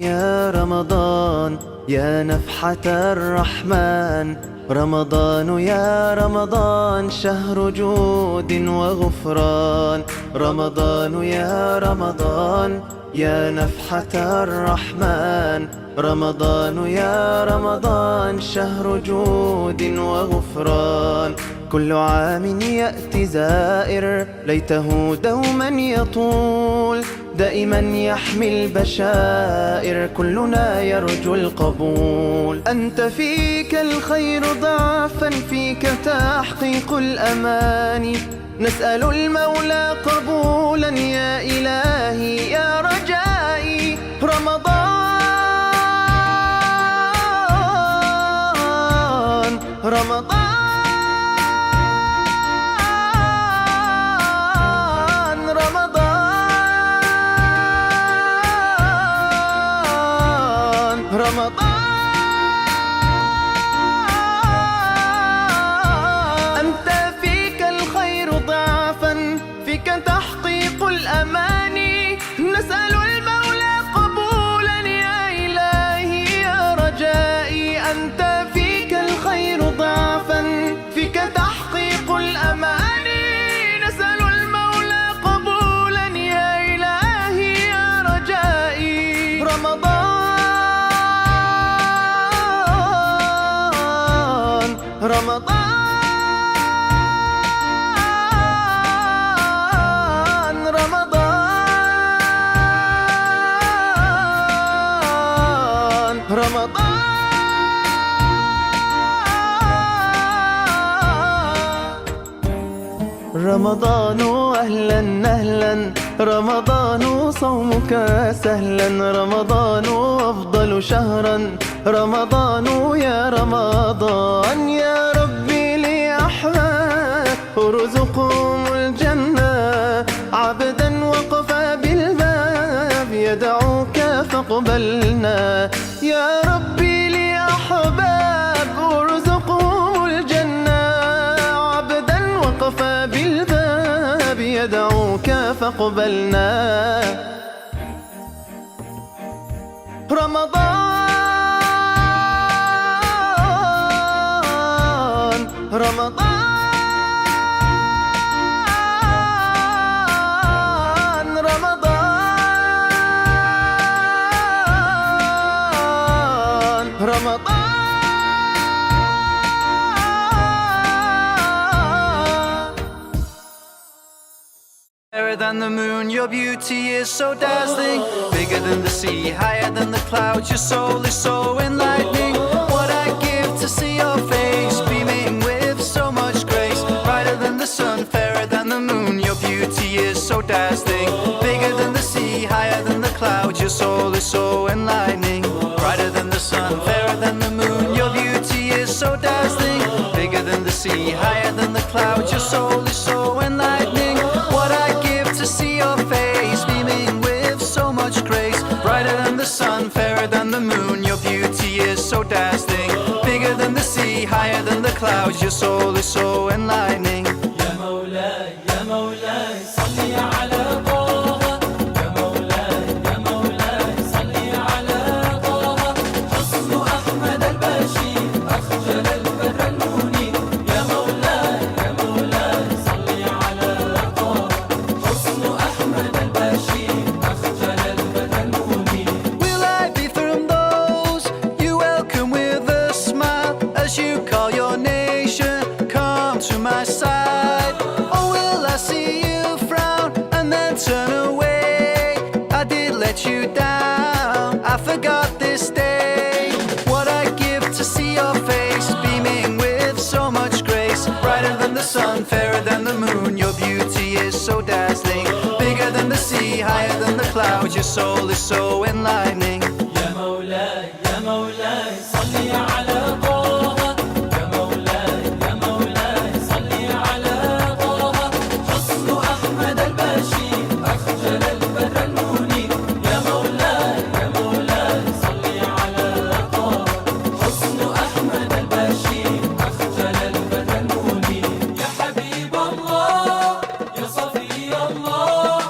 يا رمضان يا نفحة الرحمن، رمضان يا رمضان شهر جود وغفران. رمضان يا رمضان يا نفحة الرحمن، رمضان يا رمضان شهر جود وغفران. كل عام يأتي زائر ليته دوما يطول، دائما يحمي البشائر كلنا يرجو القبول. أنت فيك الخير ضعفا، فيك تحقيق الأماني، نسأل المولى قبولا يا إلهي يا رجائي. رمضان رمضان أنت فيك الخير ضعفا، فيك تحقيق الأماني، نسأل المولى قبولا يا إلهي يا رجائي. أنت فيك الخير ضعفا، فيك تحقيق الأماني، نسأل المولى قبولا يا إلهي يا رجائي. رمضان رمضان أهلا أهلا، رمضان صومك سهلا، رمضان أفضل شهرا، رمضان يا رمضان. يا ربي لأحباب ارزقهم الجنة، عبدا وقف بالباب يدعوك فاقبلنا. يا ربي لأحباب ارزقهم الجنة، عبدا وقف بالباب يدعوك فاقبلنا. رمضان رمضان رمضان Fairer than the moon, your beauty is so dazzling. Bigger than the sea, higher than the clouds, your soul is so enlightening. What I'd give to see your face, beaming with so much grace. Brighter than the sun, fairer than the moon, your beauty is so dazzling. Bigger than the sea, higher than the clouds, your soul is so enlightening. Brighter than the sun, fairer than the moon, your beauty is so dazzling. Bigger than the sea, higher than the clouds, your soul is so enlightening. What I'd give to see your face, beaming with so much grace. Brighter than the sun, fairer than the moon, your beauty is so dazzling. Bigger than the sea, higher than the clouds, your soul is so enlightening. يا مولاي يا مولاي صلي على طه، يا مولاي يا مولاي صلي على طه. حسن أحمد البشير أخجل البدر المنير، يا مولاي يا مولاي صلي على طه. حسن أحمد البشير أخجل البدر المنير. Will I be from those you welcome with a smile as you call your nation, come to my side? Or will I see you frown and then turn away? I did let you down, I forgot this day. What I'd give to see your face, beaming with so much grace. Brighter than the sun, fairer than the moon, your beauty is so dazzling. Bigger than the sea, higher than the clouds, your soul is so enlightening. يا مولاي يا مولاي صلي على طه، يا مولاي يا مولاي صلي على طه. حسن أحمد البشير أخجل البدر المنير، يا مولاي يا مولاي صلي على طه. حسن أحمد البشير أخجل البدر المنير. يا حبيب الله يا صفي الله،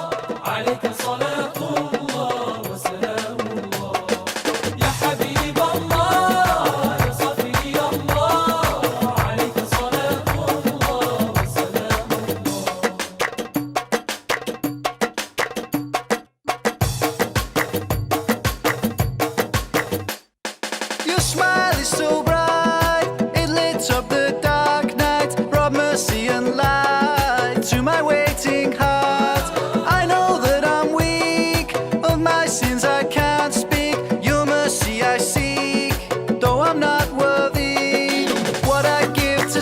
عليك صلاة الله وسلام الله.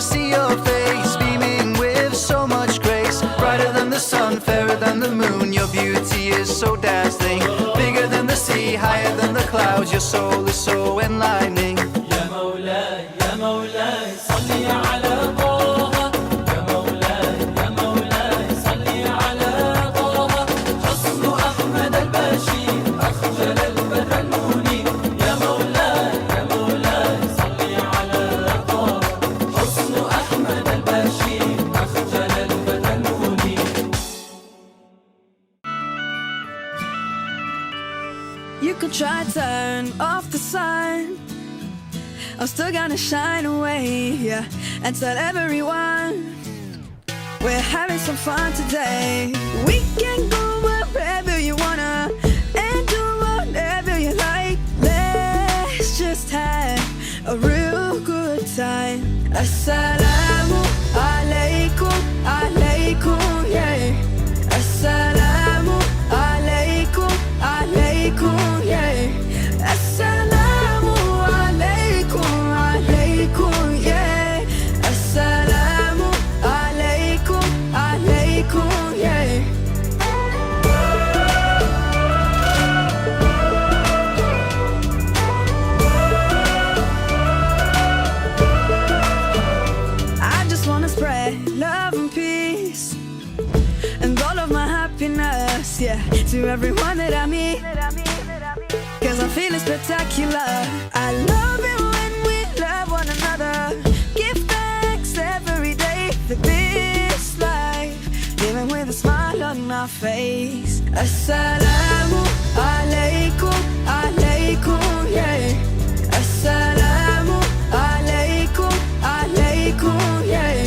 to see your face, beaming with so much grace. Brighter than the sun, fairer than the moon. Your beauty is so dazzling. Bigger than the sea, higher than the clouds. Your soul is so enlightening. يا مولاي يا مولاي صلي على طه. يا مولاي يا مولاي صلي على طه. حسن أحمد البشير أخجل البدر المنير. يا مولاي يا مولاي صلي على طه. حسن أحمد البشير أخجل البدر المنير. You could try to turn off the sun, I'm still gonna shine away, yeah, and tell everyone we're having some fun today. We can go wherever you wanna and do whatever you like. Let's just have a real good time. Assalamu alaikum, alaikum, yeah. Assalamu alaikum, alaikum, yeah. Assalamu alaikum, alaikum, yeah. Assalamu alaikum, alaikum, yeah. I just wanna spread love and peace and all of my happiness, yeah, to everyone that I meet. Cause I'm feeling spectacular. I love it when we love one another. Give thanks every day for this life, living with a smile on my face. Assalamu alaikum, alaikum, yeah. Assalamu alaikum, alaikum, yeah.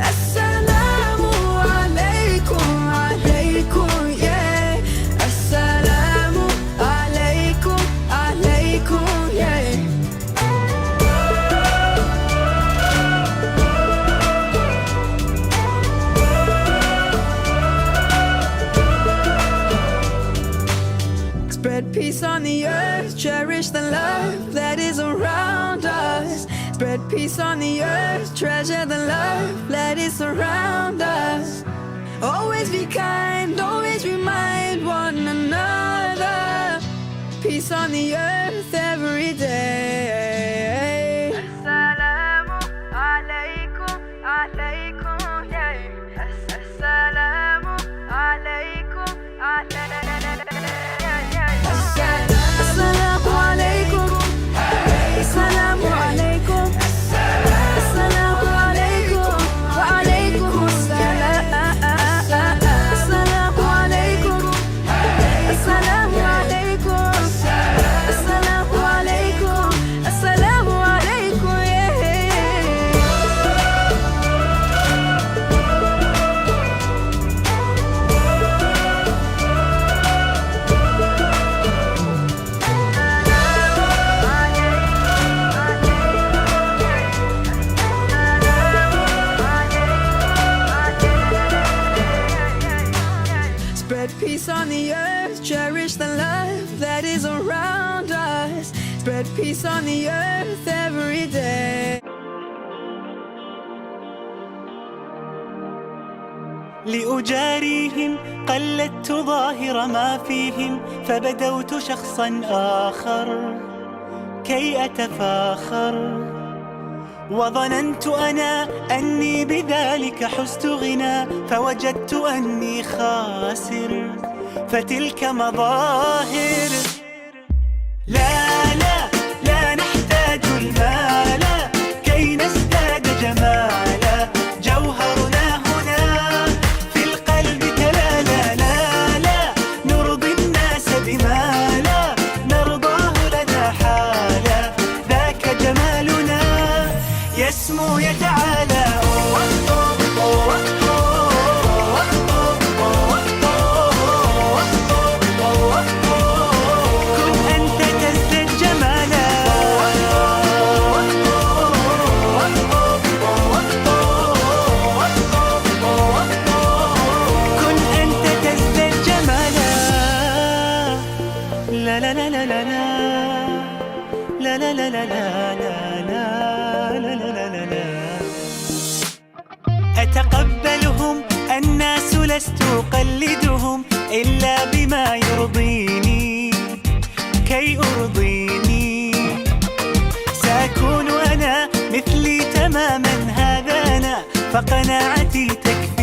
Assalamu alaikum, alaikum, yeah. Assalamu alaikum, alaikum, yeah. Spread peace on the earth, cherish the love that is around us. Spread peace on the earth, treasure the love that is around us. Always be kind, always remind one another. Peace on the earth every day. Assalamu alaikum, alaikum, yeah. Assalamu alaikum, alaikum, yeah. Assalamu alaikum, assalamu alaikum, assalamu alaikum, wa alaikum assalam. Assalamu alaikum, assalamu alaikum, assalamu alaikum, assalamu alaikum, yeah. Spread peace on the earth, cherish the love that is around us. Spread peace on the earth every day. لأجاريهم قلدت ظاهر ما فيهم فبدوت شخصا آخر كي أتفاخر وظننت أنا أني بذلك حزت غنى فوجدت أني خاسر فتلك مظاهر لا لا لا نحتاج المال كي نزداد جمالا جوهرنا هنا في القلب كلا لا لا لا نرضي الناس بما لا نرضاه لنا حالا ذاك جمالنا يسمو يتعالى كن أنت تزداد جمالا كن أنت تزداد جمالا لا لا لا لا لا لا لا لا لا لا لا لا لا لا لا لا الناس لست أقلدهم إلا بما يرضيني كي أرضيني. سأكون أنا مثلي تماما، هذا أنا فقناعتي تكفي.